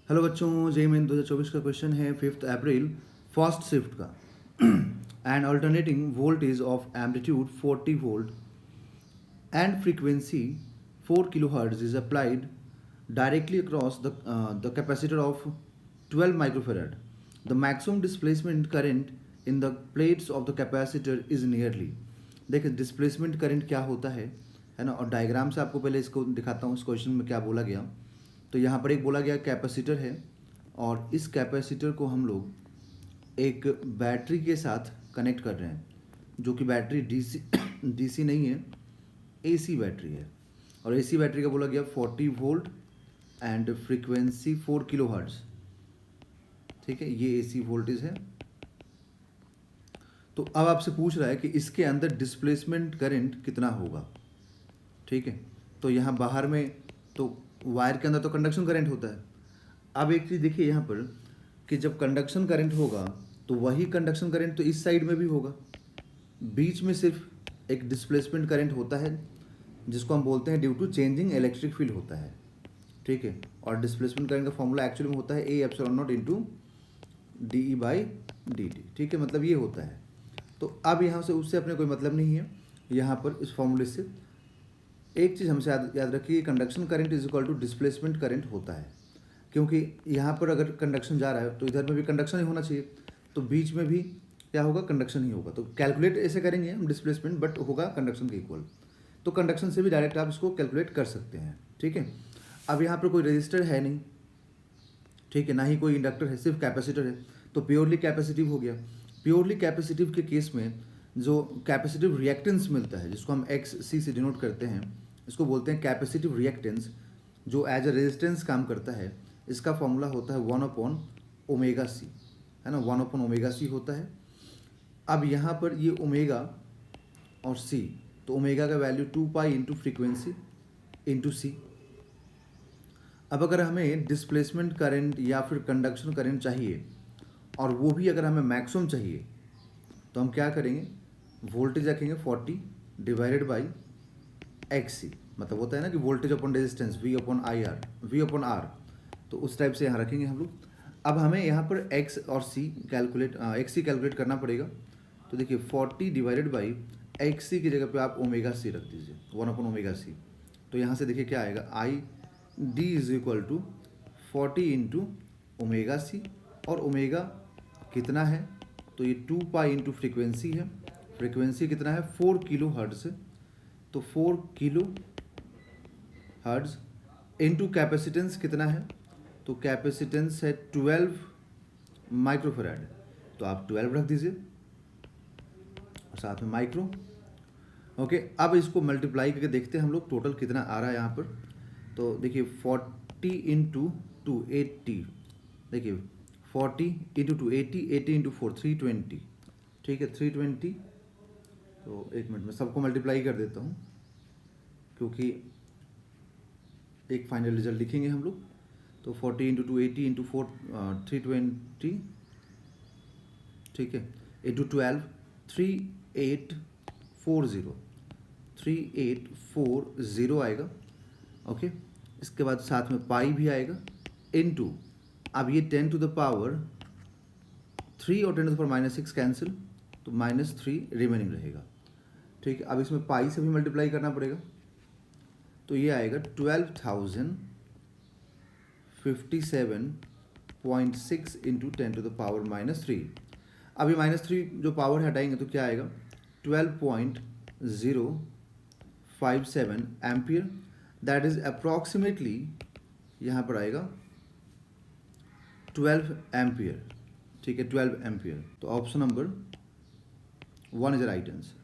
Hello बच्चों, JEE main 2024 का question है 5 अप्रैल फर्स्ट शिफ्ट का। And alternating voltage of amplitude 40 volt and frequency 4 kilohertz is applied directly across the capacitor of 12 microfarad. The maximum displacement current in the plates of the capacitor is nearly। देखिए displacement current क्या होता है ना। और diagram से आपको पहले इसको दिखाता हूँ, इस क्वेश्चन में क्या बोला गया। तो यहाँ पर एक बोला गया कैपेसिटर है और इस कैपेसिटर को हम लोग एक बैटरी के साथ कनेक्ट कर रहे हैं, जो कि बैटरी डीसी डीसी नहीं है, एसी बैटरी है। और एसी बैटरी का बोला गया 40 volt and frequency 4 kilo hertz. ठीक है, ये एसी वोल्टेज है। तो अब आपसे पूछ रहा है कि इसके अंदर डिस्प्लेसमेंट करंट कितना होगा। ठीक है, तो यहाँ बाहर में तो वायर के अंदर तो कंडक्शन करंट होता है। अब एक चीज़ देखिए यहाँ पर कि जब कंडक्शन करंट होगा तो वही कंडक्शन करंट तो इस साइड में भी होगा। बीच में सिर्फ एक डिस्प्लेसमेंट करंट होता है जिसको हम बोलते हैं due to changing electric field होता है। ठीक है, और डिस्प्लेसमेंट करंट का फॉर्मूला एक्चुअली में होता है A epsilon nought into D E by D T. ठीक है, मतलब ये होता है। तो अब यहाँ से उससे अपने कोई मतलब नहीं है। यहाँ पर इस फॉर्मूले से एक चीज़ हमसे याद रखिए, conduction current is equal to displacement current होता है, क्योंकि यहाँ पर अगर कंडक्शन जा रहा है तो इधर में भी कंडक्शन ही होना चाहिए, तो बीच में भी क्या होगा, कंडक्शन ही होगा। तो कैलकुलेट ऐसे करेंगे हम डिस्प्लेसमेंट, बट होगा कंडक्शन के इक्वल। तो कंडक्शन से भी डायरेक्ट आप इसको कैलकुलेट कर सकते हैं। ठीक है, अब यहाँ पर कोई रजिस्टर है नहीं, ठीक है, ना ही कोई इंडक्टर है, सिर्फ कैपेसिटर है, तो प्योरली कैपेसिटिव हो गया। प्योरली कैपेसिटिव के केस में जो कैपेसिटिव रिएक्टेंस मिलता है, जिसको हम एक्स सी से डिनोट करते हैं, इसको बोलते हैं कैपेसिटिव रिएक्टेंस, जो एज ए रेजिस्टेंस काम करता है। इसका फॉर्मूला होता है 1/ओमेगा सी, है ना, 1/ओमेगा सी होता है। अब यहाँ पर ये ओमेगा और सी, तो ओमेगा का value 2 pi into frequency into c. अब अगर हमें डिस्प्लेसमेंट करंट या फिर कंडक्शन करंट चाहिए, और वो भी अगर हमें मैक्सिमम चाहिए, तो हम क्या करेंगे, वोल्टेज रखेंगे 40 डिवाइडेड बाई एक्स सी। मतलब होता है ना कि voltage upon resistance V upon R, तो उस टाइप से यहाँ रखेंगे हम लोग। अब हमें यहाँ पर एक्स और सी कैलकुलेट करना पड़ेगा। तो देखिए 40 डिवाइडेड बाई एक्स सी की जगह पे आप ओमेगा सी रख दीजिए, 1/ओमेगा सी। तो यहाँ से देखिए क्या आएगा, I D is equal to 40 into omega C. और ओमेगा कितना है, तो ये 2 पाई इंटू फ्रीक्वेंसी है। फ्रीक्वेंसी कितना है, 4 किलो हर्ट्ज। तो 4 किलो हर्ट्ज इंटू कैपेसिटेंस कितना है, तो कैपेसिटेंस है 12 माइक्रोफेराड। तो आप 12 रख दीजिए और साथ में माइक्रो। ओके, अब इसको मल्टीप्लाई करके देखते हैं हम लोग टोटल कितना आ रहा है यहाँ पर। तो देखिए 40 इंटू 2 80, देखिए 40 इंटू 2 80, 80 इंटू 4 320। ठीक है, 320। तो एक मिनट में सबको मल्टीप्लाई कर देता हूँ, क्योंकि एक फाइनल रिजल्ट लिखेंगे हम लोग। तो 40 इंटू 2 80 इंटू 4 320। ठीक है, इंटू 12 3840 आएगा। ओके, इसके बाद साथ में पाई भी आएगा इनटू, अब ये 10 टू द पावर 3 और 10 टू द पावर -6 कैंसिल, तो -3 रिमेनिंग रहेगा। ठीक है, अब इसमें पाई से भी मल्टीप्लाई करना पड़ेगा, तो ये आएगा 12,057.6 इंटू 10 टू द पावर -3। अब ये -3 जो पावर हटाएंगे तो क्या आएगा, 12.057 एम्पियर। दैट इज अप्रॉक्सीमेटली यहाँ पर आएगा 12 एम्पियर। ठीक है, 12 एम्पियर। तो option number 1 is the right answer.